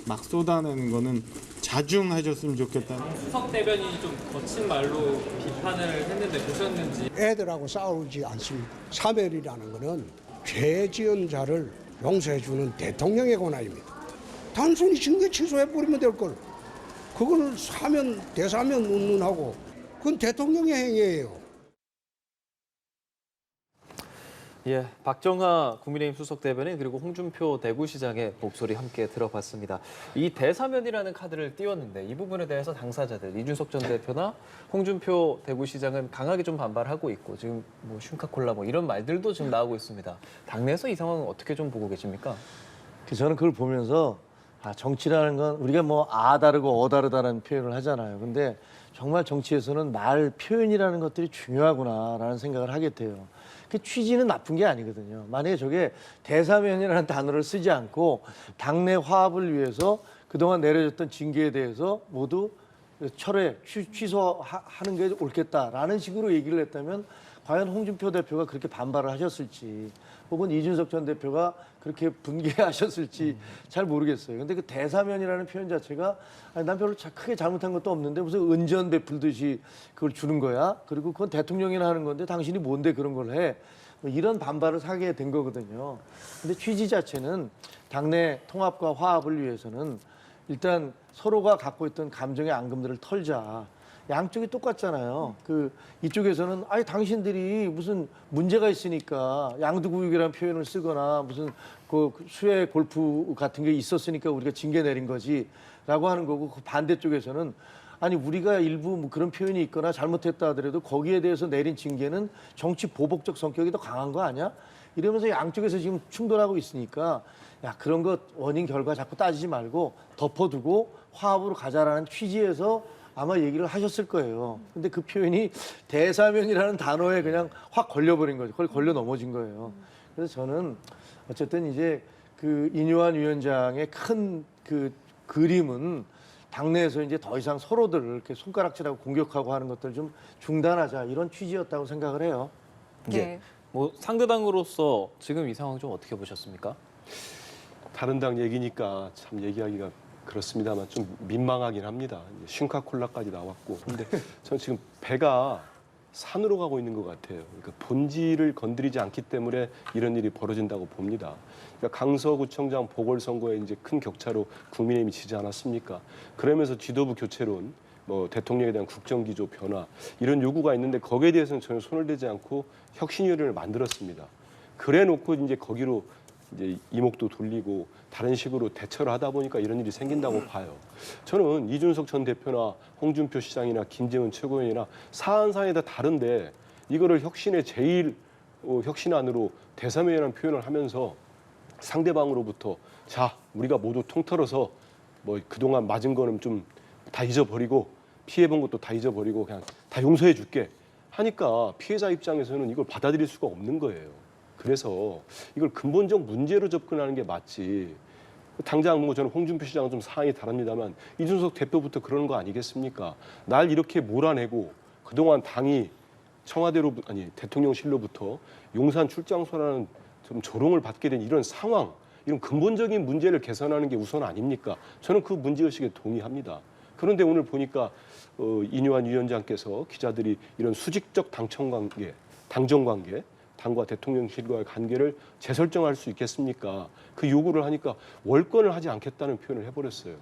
막 쏟아내는 거는 자중하셨으면 좋겠다. 수석 대변인이 좀 거친 말로 비판을 했는데 보셨는지. 애들하고 싸우지 않습니다. 사멸이라는 것은 죄 지은 자를 용서해주는 대통령의 권한입니다. 단순히 징계 취소해버리면 될 걸. 그걸 사면 대사면 운운하고 그건 대통령의 행위예요. 예, 박정하 국민의힘 수석 대변인 그리고 홍준표 대구시장의 목소리 함께 들어봤습니다. 이 대사면이라는 카드를 띄웠는데 이 부분에 대해서 당사자들 이준석 전 대표나 홍준표 대구시장은 강하게 좀 반발하고 있고 지금 뭐 슝카콜라 뭐 이런 말들도 지금 나오고 있습니다. 당내에서 이 상황은 어떻게 좀 보고 계십니까? 저는 그걸 보면서 정치라는 건 우리가 뭐 다르고 다르다는 표현을 하잖아요. 근데 정말 정치에서는 말 표현이라는 것들이 중요하구나라는 생각을 하게 돼요. 그 취지는 나쁜 게 아니거든요. 만약에 저게 대사면이라는 단어를 쓰지 않고 당내 화합을 위해서 그동안 내려졌던 징계에 대해서 모두 철회, 취소하는 게 옳겠다라는 식으로 얘기를 했다면 과연 홍준표 대표가 그렇게 반발을 하셨을지 혹은 이준석 전 대표가 그렇게 분개하셨을지 잘 모르겠어요. 근데 그 대사면이라는 표현 자체가 난 별로 크게 잘못한 것도 없는데 무슨 은전 베풀듯이 그걸 주는 거야. 그리고 그건 대통령이나 하는 건데 당신이 뭔데 그런 걸 해. 뭐 이런 반발을 사게 된 거거든요. 근데 취지 자체는 당내 통합과 화합을 위해서는 일단 서로가 갖고 있던 감정의 앙금들을 털자. 양쪽이 똑같잖아요. 이쪽에서는 당신들이 무슨 문제가 있으니까 양두구육이라는 표현을 쓰거나 무슨 그 수해 골프 같은 게 있었으니까 우리가 징계 내린 거지라고 하는 거고 그 반대쪽에서는 우리가 일부 뭐 그런 표현이 있거나 잘못했다 하더라도 거기에 대해서 내린 징계는 정치 보복적 성격이 더 강한 거 아니야? 이러면서 양쪽에서 지금 충돌하고 있으니까 그런 것 원인 결과 자꾸 따지지 말고 덮어두고 화합으로 가자라는 취지에서 아마 얘기를 하셨을 거예요. 근데 그 표현이 대사면이라는 단어에 그냥 확 걸려버린 거죠. 걸려 넘어진 거예요. 그래서 저는 어쨌든 이제 그 인유한 위원장의 큰 그 그림은 당내에서 이제 더 이상 서로들 이렇게 손가락질하고 공격하고 하는 것들 좀 중단하자 이런 취지였다고 생각을 해요. 네. 뭐 상대당으로서 지금 이 상황 좀 어떻게 보셨습니까? 다른 당 얘기니까 참 얘기하기가 그렇습니다만 좀 민망하긴 합니다. 싱카콜라까지 나왔고. 근데 저는 지금 배가 산으로 가고 있는 것 같아요. 그러니까 본질을 건드리지 않기 때문에 이런 일이 벌어진다고 봅니다. 그러니까 강서구청장 보궐선거에 이제 큰 격차로 국민의힘이 지지 않았습니까? 그러면서 지도부 교체론, 뭐 대통령에 대한 국정기조 변화 이런 요구가 있는데 거기에 대해서는 전혀 손을 대지 않고 혁신위원회를 만들었습니다. 그래놓고 이제 거기로 이제 이목도 돌리고 다른 식으로 대처를 하다 보니까 이런 일이 생긴다고 봐요. 저는 이준석 전 대표나 홍준표 시장이나 김재원 최고위원이나 사안상에 다 다른데 이거를 혁신의 제일 혁신안으로 대사면이라는 표현을 하면서 상대방으로부터 자 우리가 모두 통틀어서 뭐 그동안 맞은 거는 좀 다 잊어버리고 피해본 것도 다 잊어버리고 그냥 다 용서해 줄게 하니까 피해자 입장에서는 이걸 받아들일 수가 없는 거예요. 그래서 이걸 근본적 문제로 접근하는 게 맞지. 당장 뭐 저는 홍준표 시장은 좀 사항이 다릅니다만 이준석 대표부터 그러는 거 아니겠습니까? 날 이렇게 몰아내고 그동안 당이 청와대로 대통령실로부터 용산 출장소라는 좀 조롱을 받게 된 이런 상황, 이런 근본적인 문제를 개선하는 게 우선 아닙니까? 저는 그 문제의식에 동의합니다. 그런데 오늘 보니까 인유한 위원장께서 기자들이 이런 수직적 당정관계, 당과 대통령실과의 관계를 재설정할 수 있겠습니까? 그 요구를 하니까 월권을 하지 않겠다는 표현을 해버렸어요.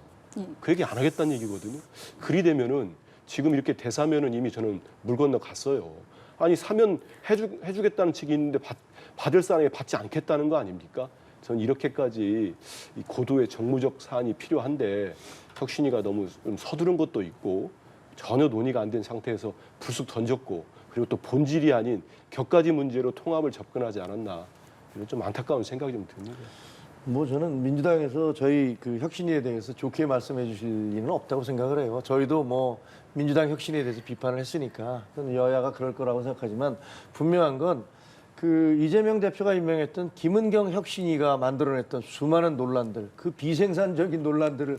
그 얘기 안 하겠다는 얘기거든요. 그리 되면은 지금 이렇게 대사면은 이미 저는 물 건너 갔어요. 사면 해주겠다는 측이 있는데 받을 사람이 받지 않겠다는 거 아닙니까? 저는 이렇게까지 이 고도의 정무적 사안이 필요한데 혁신위가 너무 좀 서두른 것도 있고 전혀 논의가 안 된 상태에서 불쑥 던졌고 그리고 또 본질이 아닌 격가지 문제로 통합을 접근하지 않았나 이런 좀 안타까운 생각이 좀 듭니다. 뭐 저는 민주당에서 저희 그 혁신위에 대해서 좋게 말씀해 주실 일은 없다고 생각을 해요. 저희도 뭐 민주당 혁신위에 대해서 비판을 했으니까 여야가 그럴 거라고 생각하지만 분명한 건 그 이재명 대표가 임명했던 김은경 혁신위가 만들어냈던 수많은 논란들, 그 비생산적인 논란들에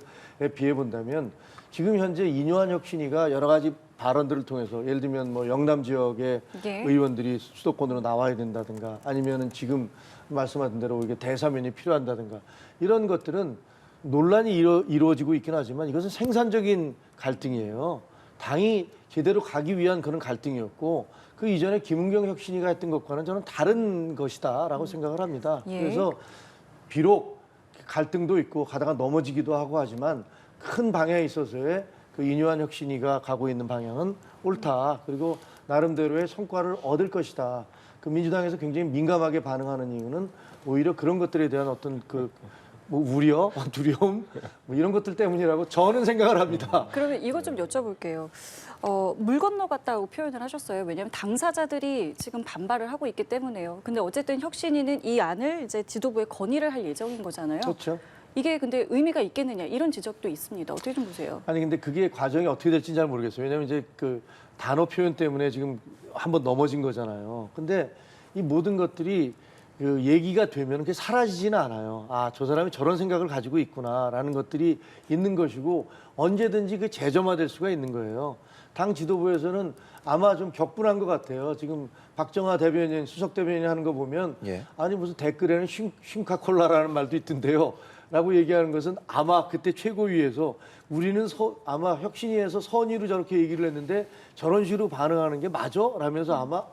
비해 본다면 지금 현재 인유한 혁신위가 여러 가지 발언들을 통해서 예를 들면 뭐 영남 지역의 네. 의원들이 수도권으로 나와야 된다든가 아니면은 지금 말씀하신 대로 이게 대사면이 필요한다든가 이런 것들은 논란이 이루어지고 있긴 하지만 이것은 생산적인 갈등이에요. 당이 제대로 가기 위한 그런 갈등이었고 그 이전에 김은경 혁신위가 했던 것과는 저는 다른 것이다라고 생각을 합니다. 예. 그래서 비록 갈등도 있고 가다가 넘어지기도 하고 하지만 큰 방향에 있어서의 그 이뇨한 혁신위가 가고 있는 방향은 옳다. 그리고 나름대로의 성과를 얻을 것이다. 그 민주당에서 굉장히 민감하게 반응하는 이유는 오히려 그런 것들에 대한 어떤 뭐 우려, 두려움 뭐 이런 것들 때문이라고 저는 생각을 합니다. 그러면 이것 좀 여쭤볼게요. 물 건너갔다고 표현을 하셨어요. 왜냐하면 당사자들이 지금 반발을 하고 있기 때문에요. 근데 어쨌든 혁신위는 이 안을 이제 지도부에 건의를 할 예정인 거잖아요. 그렇죠. 이게 근데 의미가 있겠느냐 이런 지적도 있습니다. 어떻게 좀 보세요? 아니 근데 그게 과정이 어떻게 될지는 잘 모르겠어요. 왜냐하면 이제 그 단어 표현 때문에 지금 한번 넘어진 거잖아요. 근데 이 모든 것들이 그 얘기가 되면 그게 사라지지는 않아요. 아, 저 사람이 저런 생각을 가지고 있구나라는 것들이 있는 것이고 언제든지 그 재점화될 수가 있는 거예요. 당 지도부에서는 아마 좀 격분한 것 같아요. 지금 박정화 대변인, 수석 대변인 하는 거 보면 예. 아니 무슨 댓글에는 쉼카콜라라는 말도 있던데요. 라고 얘기하는 것은 아마 그때 최고위에서 우리는 아마 혁신위에서 선의로 저렇게 얘기를 했는데 저런 식으로 반응하는 게 맞아? 라면서 아마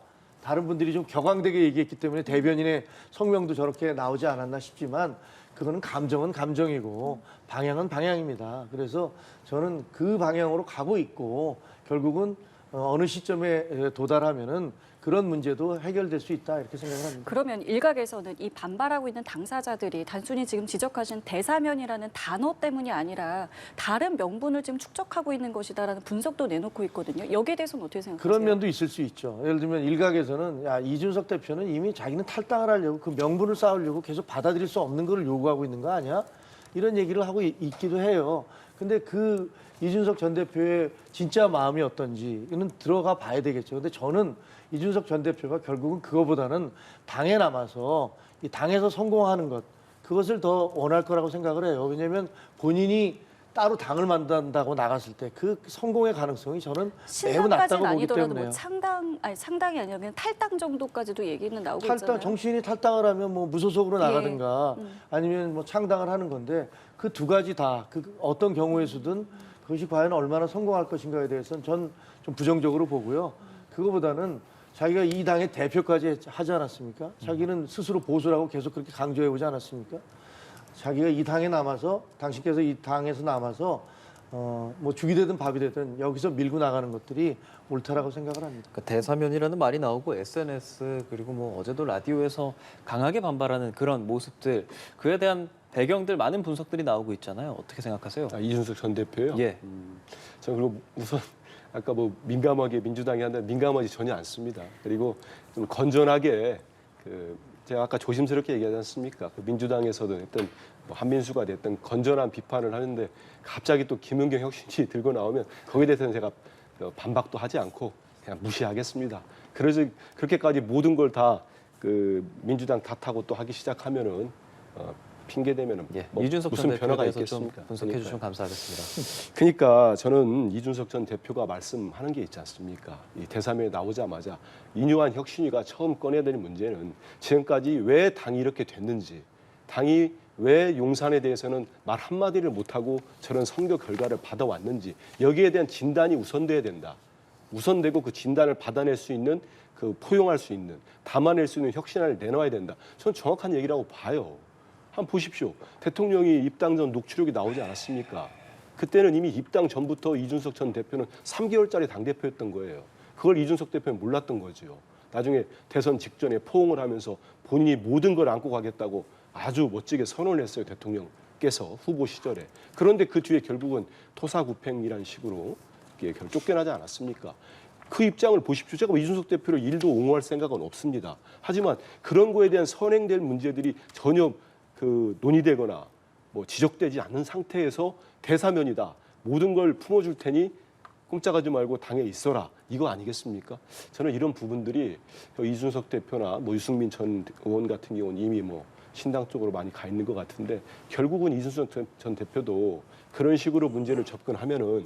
다른 분들이 좀 격앙되게 얘기했기 때문에 대변인의 성명도 저렇게 나오지 않았나 싶지만 그거는 감정은 감정이고 방향은 방향입니다. 그래서 저는 그 방향으로 가고 있고 결국은 어느 시점에 도달하면은 그런 문제도 해결될 수 있다 이렇게 생각을 합니다. 그러면 일각에서는 이 반발하고 있는 당사자들이 단순히 지금 지적하신 대사면이라는 단어 때문이 아니라 다른 명분을 지금 축적하고 있는 것이다라는 분석도 내놓고 있거든요. 여기에 대해서는 어떻게 생각하세요? 그런 면도 있을 수 있죠. 예를 들면 일각에서는 야, 이준석 대표는 이미 자기는 탈당을 하려고 그 명분을 쌓으려고 계속 받아들일 수 없는 걸 요구하고 있는 거 아니야? 이런 얘기를 하고 있기도 해요. 근데 그 이준석 전 대표의 진짜 마음이 어떤지는 들어가 봐야 되겠죠. 근데 저는 이준석 전 대표가 결국은 그거보다는 당에 남아서 이 당에서 성공하는 것 그것을 더 원할 거라고 생각을 해요. 왜냐하면 본인이 따로 당을 만든다고 나갔을 때 그 성공의 가능성이 저는 매우 낮다고 신당까지는 보기 아니더라도 때문에요. 뭐 상당이 아니라 그냥 탈당 정도까지도 얘기는 나오고 있잖아요. 정치인이 탈당을 하면 뭐 무소속으로 나가든가 아니면 뭐 창당을 하는 건데 그 두 가지 다 그 어떤 경우에서든 그것이 과연 얼마나 성공할 것인가에 대해서는 전 좀 부정적으로 보고요. 그거보다는 자기가 이 당의 대표까지 하지 않았습니까? 자기는 스스로 보수라고 계속 그렇게 강조해 오지 않았습니까? 자기가 이 당에 남아서 당신께서 이 당에서 남아서 뭐 죽이 되든 밥이 되든 여기서 밀고 나가는 것들이 옳다라고 생각을 합니다. 그러니까 대사면이라는 말이 나오고 SNS 그리고 뭐 어제도 라디오에서 강하게 반발하는 그런 모습들 그에 대한 배경들 많은 분석들이 나오고 있잖아요. 어떻게 생각하세요? 아, 이준석 전 대표요? 예. 저는 그리고 우선 아까 뭐 민감하게 민주당이 한다 민감하지 전혀 않습니다. 그리고 좀 건전하게 제가 아까 조심스럽게 얘기하지 않습니까? 그 민주당에서도 했던 뭐 한민수가 됐던 건전한 비판을 하는데 갑자기 또 김은경 혁신이 들고 나오면 거기에 대해서는 제가 반박도 하지 않고 그냥 무시하겠습니다. 그래서 그렇게까지 모든 걸 다 그 민주당 탓하고 또 하기 시작하면은 핑계 대면은 예. 뭐 이준석 전 무슨 대표에 변화가 대해서 좀 있겠습니까? 분석해 그러니까요. 주시면 감사하겠습니다. 그러니까 저는 이준석 전 대표가 말씀하는 게 있지 않습니까? 이 대사면에 나오자마자 이뇨한 혁신위가 처음 꺼내야 될 문제는 지금까지 왜 당이 이렇게 됐는지, 당이 왜 용산에 대해서는 말 한마디를 못하고 저런 선거 결과를 받아왔는지 여기에 대한 진단이 우선돼야 된다. 우선되고 그 진단을 받아낼 수 있는 그 포용할 수 있는 담아낼 수 있는 혁신안을 내놔야 된다. 저는 정확한 얘기라고 봐요. 한번 보십시오. 대통령이 입당 전 녹취록이 나오지 않았습니까? 그때는 이미 입당 전부터 이준석 전 대표는 3개월짜리 당대표였던 거예요. 그걸 이준석 대표는 몰랐던 거죠. 나중에 대선 직전에 포옹을 하면서 본인이 모든 걸 안고 가겠다고 아주 멋지게 선언을 했어요. 대통령께서 후보 시절에. 그런데 그 뒤에 결국은 토사구팽이라는 식으로 쫓겨나지 않았습니까? 그 입장을 보십시오. 제가 이준석 대표를 일도 옹호할 생각은 없습니다. 하지만 그런 거에 대한 선행될 문제들이 전혀 논의되거나 뭐 지적되지 않는 상태에서 대사면이다. 모든 걸 품어줄 테니 꼼짝하지 말고 당에 있어라. 이거 아니겠습니까? 저는 이런 부분들이 이준석 대표나 뭐 유승민 전 의원 같은 경우는 이미 뭐 신당 쪽으로 많이 가 있는 것 같은데 결국은 이준석 전 대표도 그런 식으로 문제를 접근하면은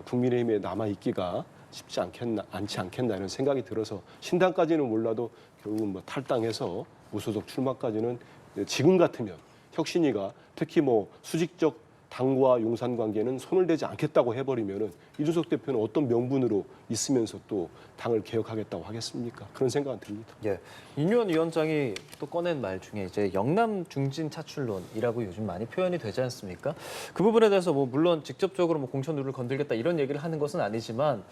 국민의힘에 남아 있기가 쉽지 않지 않겠나 이런 생각이 들어서 신당까지는 몰라도 결국은 뭐 탈당해서 무소속 출마까지는 지금 같으면 혁신위가 특히 뭐 수직적 당과 용산 관계는 손을 대지 않겠다고 해버리면은 이준석 대표는 어떤 명분으로 있으면서 또 당을 개혁하겠다고 하겠습니까? 그런 생각은 듭니다. 예, 인유원 위원장이 또 꺼낸 말 중에 이제 영남 중진 차출론이라고 요즘 많이 표현이 되지 않습니까? 그 부분에 대해서 뭐 물론 직접적으로 뭐 공천 룰을 건들겠다 이런 얘기를 하는 것은 아니지만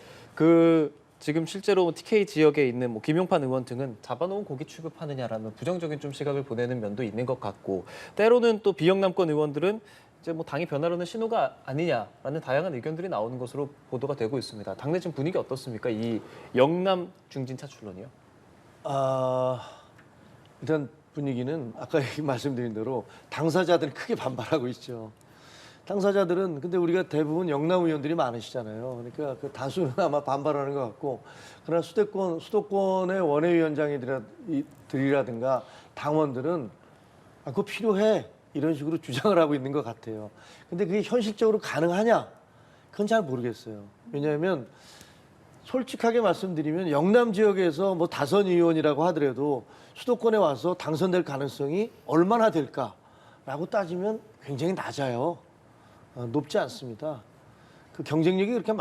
지금 실제로 TK 지역에 있는 뭐 김용판 의원 등은 잡아놓은 고기 취급하느냐라는 부정적인 좀 시각을 보내는 면도 있는 것 같고, 때로는 또 비영남권 의원들은 이제 뭐 당이 변화로는 신호가 아니냐라는 다양한 의견들이 나오는 것으로 보도가 되고 있습니다. 당내 지금 분위기 어떻습니까? 이 영남 중진 차출론이요? 일단 분위기는 아까 말씀드린 대로 당사자들은 크게 반발하고 있죠. 당사자들은 근데 우리가 대부분 영남 의원들이 많으시잖아요. 그러니까 그 다수는 아마 반발하는 것 같고, 그러나 수도권의 원외위원장들이라든가 당원들은 그거 필요해 이런 식으로 주장을 하고 있는 것 같아요. 근데 그게 현실적으로 가능하냐? 그건 잘 모르겠어요. 왜냐하면 솔직하게 말씀드리면 영남 지역에서 뭐 다선 의원이라고 하더라도 수도권에 와서 당선될 가능성이 얼마나 될까라고 따지면 굉장히 낮아요. 높지 않습니다. 그 경쟁력이 그렇게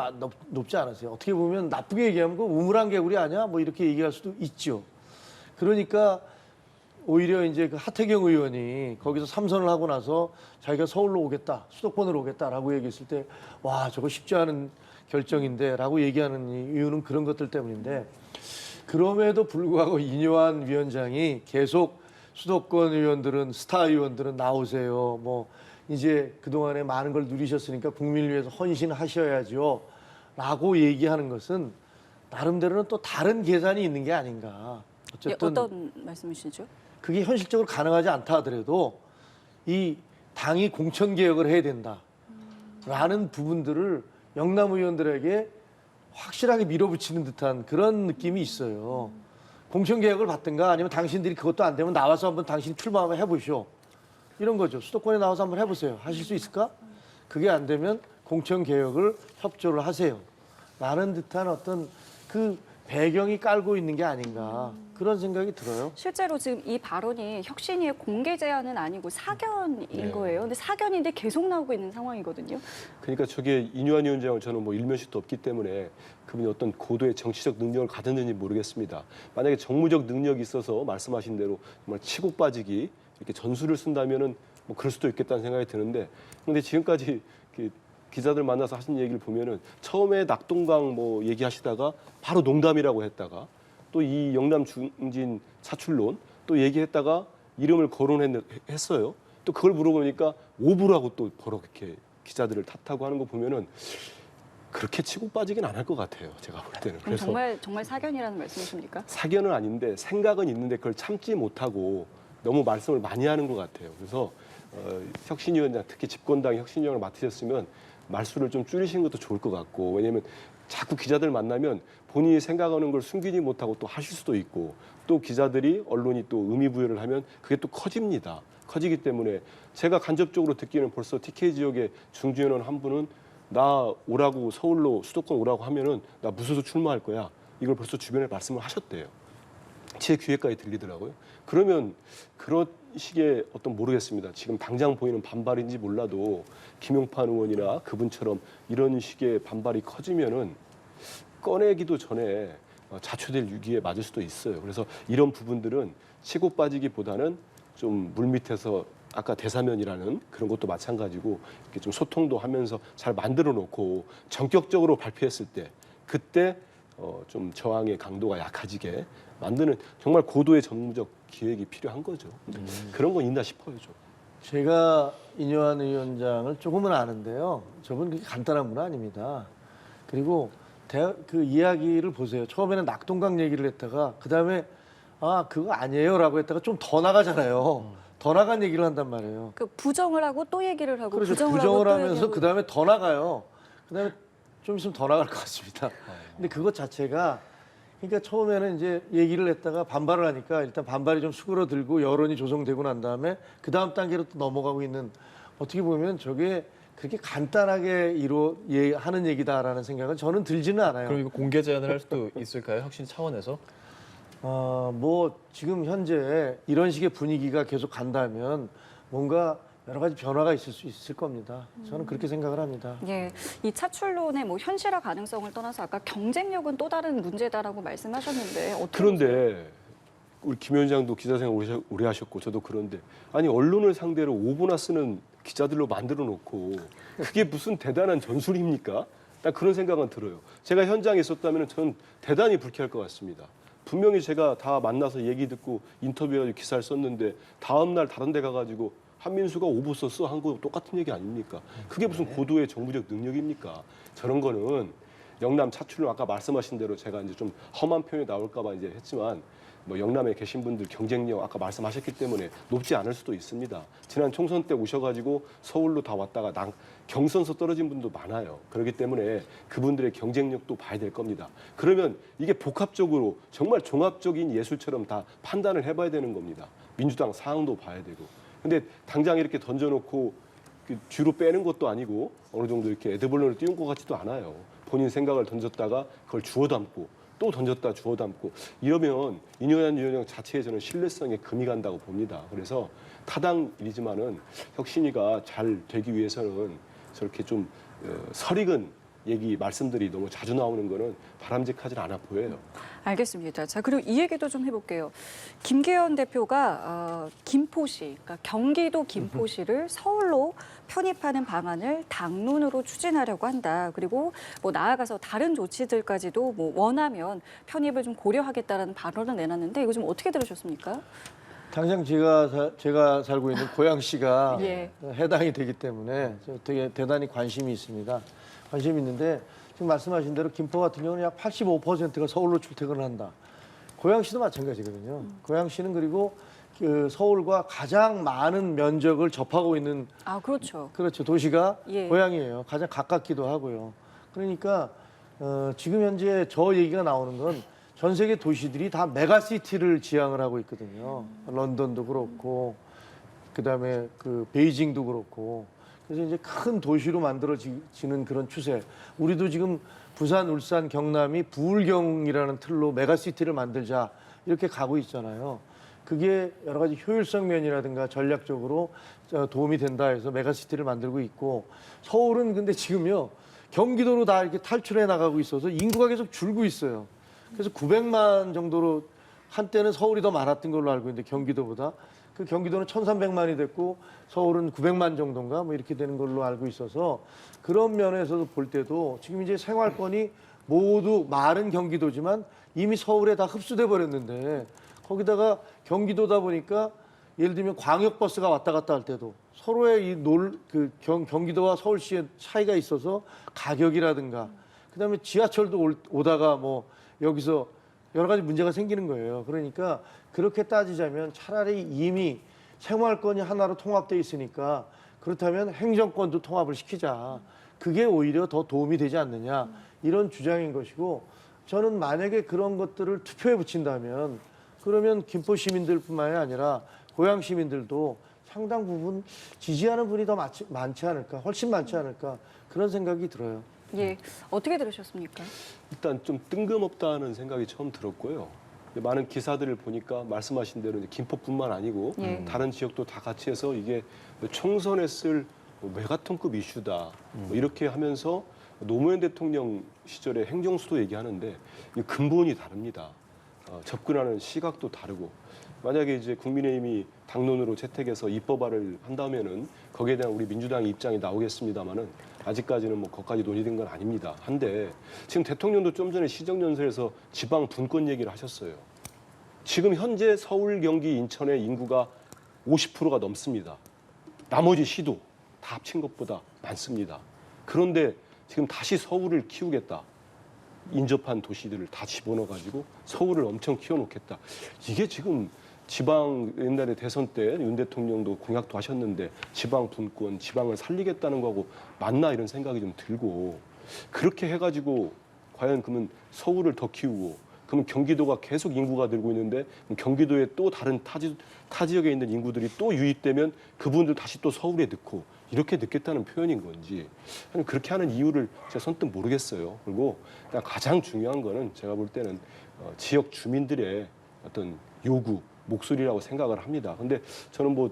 높지 않으세요. 어떻게 보면 나쁘게 얘기하면 그 우물안 개구리 아니야? 뭐 이렇게 얘기할 수도 있죠. 그러니까 오히려 이제 그 하태경 의원이 거기서 3선을 하고 나서 자기가 서울로 오겠다, 수도권으로 오겠다라고 얘기했을 때, 와, 저거 쉽지 않은 결정인데라고 얘기하는 이유는 그런 것들 때문인데, 그럼에도 불구하고 인요한 위원장이 계속 수도권 의원들은, 스타 의원들은 나오세요. 뭐 이제 그동안에 많은 걸 누리셨으니까 국민을 위해서 헌신하셔야죠 라고 얘기하는 것은 나름대로는 또 다른 계산이 있는 게 아닌가. 예, 어쨌든 어떤 말씀이시죠? 그게 현실적으로 가능하지 않다 하더라도 이 당이 공천 개혁을 해야 된다라는 부분들을 영남 의원들에게 확실하게 밀어붙이는 듯한 그런 느낌이 있어요. 공천 개혁을 받든가 아니면 당신들이 그것도 안 되면 나와서 한번 당신이 출마 한번 해보시오. 이런 거죠. 수도권에 나와서 한번 해보세요. 하실 수 있을까? 그게 안 되면 공천 개혁을 협조를 하세요. 라는 듯한 어떤 그 배경이 깔고 있는 게 아닌가 그런 생각이 들어요. 실제로 지금 이 발언이 혁신위의 공개 제안은 아니고 사견인 네. 거예요. 근데 사견인데 계속 나오고 있는 상황이거든요. 그러니까 저게 인유한 위원장을 저는 뭐 일면식도 없기 때문에 그분이 어떤 고도의 정치적 능력을 가졌는지 모르겠습니다. 만약에 정무적 능력이 있어서 말씀하신 대로 정말 치고 빠지기 이렇게 전술을 쓴다면은 뭐 그럴 수도 있겠다는 생각이 드는데, 근데 지금까지 기자들 만나서 하신 얘기를 보면은 처음에 낙동강 뭐 얘기하시다가 바로 농담이라고 했다가 또 이 영남 중진 차출론 또 얘기했다가 이름을 거론했어요. 또 그걸 물어보니까 오부라고 또 바로 그렇게 기자들을 탓하고 하는 거 보면은 그렇게 치고 빠지긴 안 할 것 같아요. 제가 볼 때는. 그럼 정말 사견이라는 말씀이십니까? 사견은 아닌데 생각은 있는데 그걸 참지 못하고 너무 말씀을 많이 하는 것 같아요. 그래서 혁신위원장, 특히 집권당 혁신위원을 맡으셨으면 말수를 좀 줄이신 것도 좋을 것 같고, 왜냐하면 자꾸 기자들 만나면 본인이 생각하는 걸 숨기지 못하고 또 하실 수도 있고, 또 기자들이 언론이 또 의미 부여를 하면 그게 또 커집니다. 커지기 때문에 제가 간접적으로 듣기는 벌써 TK 지역의 중진의원 한 분은 나 오라고 서울로 수도권 오라고 하면은 나 무소속 출마할 거야. 이걸 벌써 주변에 말씀을 하셨대요. 제 귀에까지 들리더라고요. 그러면 그런 식의 어떤 모르겠습니다. 지금 당장 보이는 반발인지 몰라도 김용판 의원이나 그분처럼 이런 식의 반발이 커지면은 꺼내기도 전에 자초될 위기에 맞을 수도 있어요. 그래서 이런 부분들은 치고 빠지기보다는 좀 물밑에서 아까 대사면이라는 그런 것도 마찬가지고 이렇게 좀 소통도 하면서 잘 만들어 놓고 전격적으로 발표했을 때 그때 좀 저항의 강도가 약해지게 만드는 정말 고도의 정무적 기획이 필요한 거죠. 그런 건 있나 싶어요, 좀. 제가 인요한 위원장을 조금은 아는데요. 저분 그렇게 간단한 분 아닙니다. 그리고 그 이야기를 보세요. 처음에는 낙동강 얘기를 했다가 그다음에 그거 아니에요라고 했다가 좀 더 나가잖아요. 더 나간 얘기를 한단 말이에요. 그 부정을 하고 또 얘기를 하고 그렇죠. 부정을 부정을 하고 또 하면서 얘기하고. 그다음에 더 나가요. 그다음에 좀 있으면 더 나갈 것 같습니다. 근데 그것 자체가 그러니까 처음에는 이제 얘기를 했다가 반발을 하니까 일단 반발이 좀 수그러들고 여론이 조성되고 난 다음에 그 다음 단계로 또 넘어가고 있는, 어떻게 보면 저게 그렇게 간단하게 하는 얘기다라는 생각은 저는 들지는 않아요. 그럼 이거 공개 제안을 할 수도 있을까요? 혁신 차원에서? 뭐 지금 현재 이런 식의 분위기가 계속 간다면 뭔가 여러 가지 변화가 있을 수 있을 겁니다. 저는 그렇게 생각을 합니다. 예, 이 차출론의 뭐 현실화 가능성을 떠나서 아까 경쟁력은 또 다른 문제다라고 말씀하셨는데 어떻게 보세요? 그런데 우리 김 위원장도 기자생활 오래 하셨고 저도 그런데 아니 언론을 상대로 5부나 쓰는 기자들로 만들어 놓고 그게 무슨 대단한 전술입니까? 딱 그런 생각은 들어요. 제가 현장에 있었다면 저는 대단히 불쾌할 것 같습니다. 분명히 제가 다 만나서 얘기 듣고 인터뷰해가지고 기사를 썼는데 다음 날 다른 데 가가지고 한민수가 5부 썼어 한 거 똑같은 얘기 아닙니까? 그게 무슨 고도의 정부적 능력입니까? 저런 거는 영남 차출론 아까 말씀하신 대로 제가 이제 좀 험한 표현이 나올까봐 이제 했지만 뭐 영남에 계신 분들 경쟁력 아까 말씀하셨기 때문에 높지 않을 수도 있습니다. 지난 총선 때 오셔가지고 서울로 다 왔다가 경선서 떨어진 분도 많아요. 그렇기 때문에 그분들의 경쟁력도 봐야 될 겁니다. 그러면 이게 복합적으로 정말 종합적인 예술처럼 다 판단을 해봐야 되는 겁니다. 민주당 상황도 봐야 되고. 근데 당장 이렇게 던져놓고 뒤로 빼는 것도 아니고 어느 정도 이렇게 에드벌론을 띄운 것 같지도 않아요. 본인 생각을 던졌다가 그걸 주워 담고 또 던졌다 주워 담고 이러면 이뇨한 위원장 자체에 저는 신뢰성에 금이 간다고 봅니다. 그래서 타당이지만은 혁신위가 잘 되기 위해서는 저렇게 좀 설익은 얘기 말씀들이 너무 자주 나오는 거는 바람직하지 않아 보여요. 알겠습니다. 자, 그리고 이 얘기도 좀 해볼게요. 김계현 대표가 김포시, 그러니까 경기도 김포시를 서울로 편입하는 방안을 당론으로 추진하려고 한다. 그리고 뭐 나아가서 다른 조치들까지도 뭐 원하면 편입을 좀 고려하겠다라는 발언을 내놨는데 이거 좀 어떻게 들으셨습니까? 당장 제가 살고 있는 고양시가 예. 해당이 되기 때문에 되게 대단히 관심이 있습니다. 관심이 있는데 지금 말씀하신 대로 김포 같은 경우는 약 85%가 서울로 출퇴근을 한다. 고양시도 마찬가지거든요. 고양시는 그리고 그 서울과 가장 많은 면적을 접하고 있는 아, 그렇죠. 그렇죠. 도시가 예. 고양이에요. 가장 가깝기도 하고요. 그러니까 지금 현재 저 얘기가 나오는 건 전 세계 도시들이 다 메가시티를 지향을 하고 있거든요. 런던도 그렇고 그다음에 그 베이징도 그렇고 그래서 이제 큰 도시로 만들어지는 그런 추세. 우리도 지금 부산, 울산, 경남이 부울경이라는 틀로 메가시티를 만들자 이렇게 가고 있잖아요. 그게 여러 가지 효율성 면이라든가 전략적으로 도움이 된다 해서 메가시티를 만들고 있고 서울은 근데 지금요 경기도로 다 이렇게 탈출해 나가고 있어서 인구가 계속 줄고 있어요. 그래서 900만 정도로 한때는 서울이 더 많았던 걸로 알고 있는데 경기도보다 그 경기도는 1,300만이 됐고 서울은 900만 정도인가 뭐 이렇게 되는 걸로 알고 있어서 그런 면에서도 볼 때도 지금 이제 생활권이 모두 마른 경기도지만 이미 서울에 다 흡수돼 버렸는데 거기다가 경기도다 보니까 예를 들면 광역버스가 왔다 갔다 할 때도 서로의 경기도와 서울시의 차이가 있어서 가격이라든가 그다음에 지하철도 오다가 뭐 여기서 여러 가지 문제가 생기는 거예요. 그러니까 그렇게 따지자면 차라리 이미 생활권이 하나로 통합돼 있으니까 그렇다면 행정권도 통합을 시키자. 그게 오히려 더 도움이 되지 않느냐 이런 주장인 것이고 저는 만약에 그런 것들을 투표에 붙인다면 그러면 김포 시민들뿐만이 아니라 고양 시민들도 상당 부분 지지하는 분이 더 많지 않을까, 훨씬 많지 않을까 그런 생각이 들어요. 예, 어떻게 들으셨습니까? 일단 좀 뜬금없다는 생각이 처음 들었고요. 많은 기사들을 보니까 말씀하신 대로 이제 김포뿐만 아니고 예. 다른 지역도 다 같이 해서 이게 총선에 쓸 메가톤급 이슈다. 뭐 이렇게 하면서 노무현 대통령 시절에 행정수도 얘기하는데 이 근본이 다릅니다. 접근하는 시각도 다르고 만약에 이제 국민의힘이 당론으로 채택해서 입법화를 한다면은 거기에 대한 우리 민주당의 입장이 나오겠습니다만은 아직까지는 뭐 거기까지 논의된 건 아닙니다. 한데 지금 대통령도 좀 전에 시정연설에서 지방 분권 얘기를 하셨어요. 지금 현재 서울, 경기, 인천의 인구가 50%가 넘습니다. 나머지 시도 다 합친 것보다 많습니다. 그런데 지금 다시 서울을 키우겠다. 인접한 도시들을 다 집어넣어가지고 서울을 엄청 키워놓겠다. 이게 지금 지방 옛날에 대선 때 윤 대통령도 공약도 하셨는데 지방 분권, 지방을 살리겠다는 거하고 맞나 이런 생각이 좀 들고 그렇게 해가지고 과연 그러면 서울을 더 키우고 그러면 경기도가 계속 인구가 늘고 있는데 경기도에 또 다른 타 지역에 있는 인구들이 또 유입되면 그분들 다시 또 서울에 넣고 이렇게 넣겠다는 표현인 건지 그렇게 하는 이유를 제가 선뜻 모르겠어요. 그리고 가장 중요한 거는 제가 볼 때는 지역 주민들의 어떤 요구, 목소리라고 생각을 합니다. 근데 저는 뭐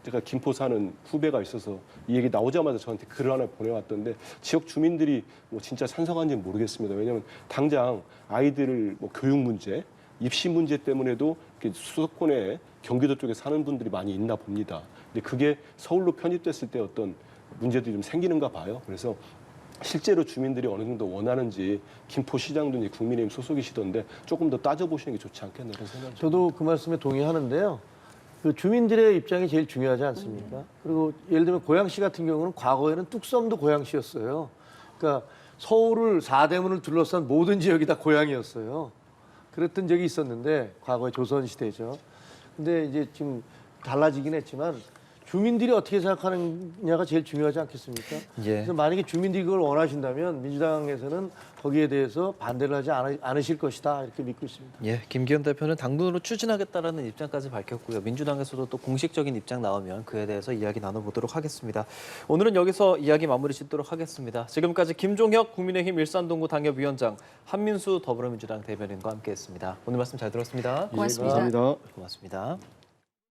제가 김포 사는 후배가 있어서 이 얘기 나오자마자 저한테 글을 하나 보내왔던데 지역 주민들이 뭐 진짜 찬성한지는 모르겠습니다. 왜냐하면 당장 아이들 뭐 교육 문제, 입시 문제 때문에도 이렇게 수도권에 경기도 쪽에 사는 분들이 많이 있나 봅니다. 근데 그게 서울로 편입됐을 때 어떤 문제들이 좀 생기는가 봐요. 그래서 실제로 주민들이 어느 정도 원하는지 김포시장도 이제 국민의힘 소속이시던데 조금 더 따져보시는 게 좋지 않겠나 그런 생각이 저도 그 말씀에 동의하는데요. 그 주민들의 입장이 제일 중요하지 않습니까? 그리고 예를 들면 고양시 같은 경우는 과거에는 뚝섬도 고양시였어요. 그러니까 서울을 4대문을 둘러싼 모든 지역이 다 고양이었어요. 그랬던 적이 있었는데 과거에 조선시대죠. 근데 이제 지금 달라지긴 했지만 주민들이 어떻게 생각하느냐가 제일 중요하지 않겠습니까? 예. 그래서 만약에 주민들이 그걸 원하신다면 민주당에서는 거기에 대해서 반대를 하지 않으실 것이다 이렇게 믿고 있습니다. 예, 김기현 대표는 당론으로 추진하겠다라는 입장까지 밝혔고요. 민주당에서도 또 공식적인 입장 나오면 그에 대해서 이야기 나눠보도록 하겠습니다. 오늘은 여기서 이야기 마무리 짓도록 하겠습니다. 지금까지 김종혁 국민의힘 일산동구 당협위원장, 한민수 더불어민주당 대변인과 함께했습니다. 오늘 말씀 잘 들었습니다. 고맙습니다. 감사합니다. 고맙습니다.